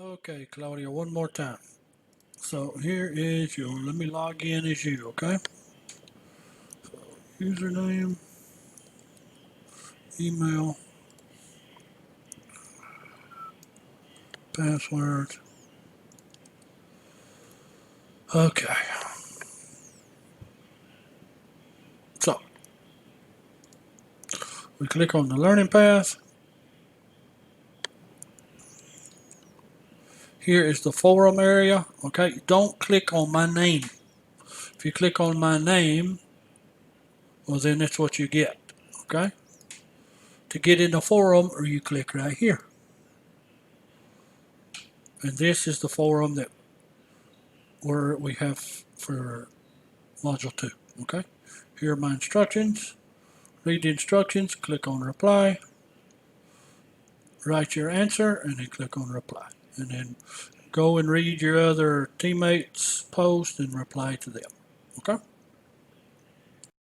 Okay, Claudia, one more time. So here is your, let me log in as you, okay? So username, email, password. Okay. So we click on the learning path. Here is the forum area, okay? Don't click on my name. If you click on my name, well then that's what you get, okay? To get in the forum, or you click right here. And this is the forum that where we have for module 2, okay? Here are my instructions. Read the instructions, click on reply, write your answer, and then click on reply. And then go and read your other teammates' post and reply to them, okay?